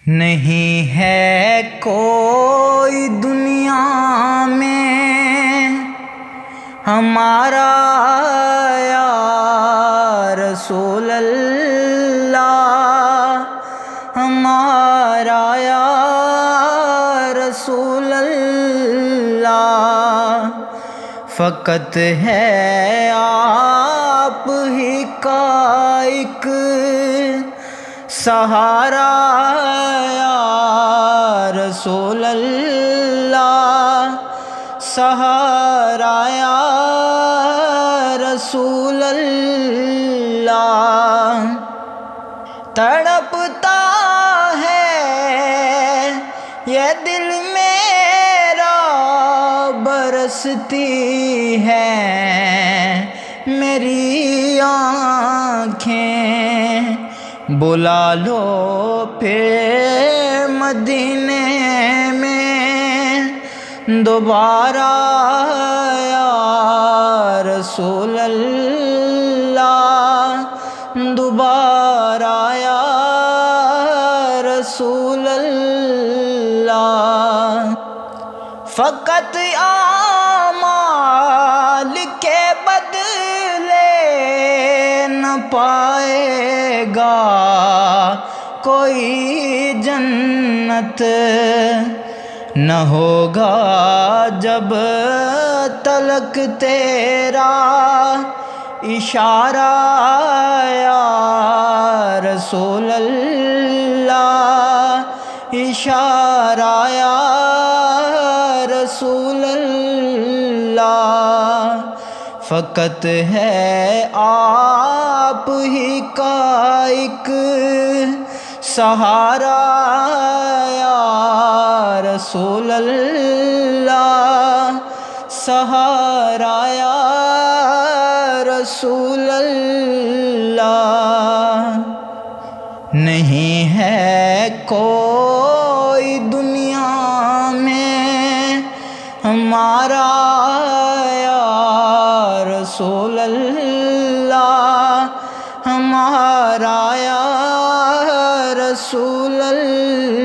نہیں ہے کوئی دنیا میں ہمارا یا رسول اللہ، ہمارا یا رسول اللہ، فقط ہے آپ ہی کا ایک سہارا یا رسول اللہ، سہارا یا رسول اللہ۔ تڑپتا ہے یہ دل میرا، برستی ہے میری آنکھیں، بلا لو پھر مدینے میں دوبارہ یا رسول اللہ، دوبارہ یا رسول اللہ۔ فقط اعمال کے بدلے نہ پائے گا کوئی جنت، نہ ہوگا جب تلک تیرا اشارہ یا رسول اللہ، اشارہ یا رسول اللہ۔ فقط ہے آپ ہی کا ایک سہارا یا رسول اللہ، سہارا یا رسول اللہ۔ نہیں ہے کوئی دنیا میں ہمارا یا رسول اللہ، ہمارا یا رسول اللہ۔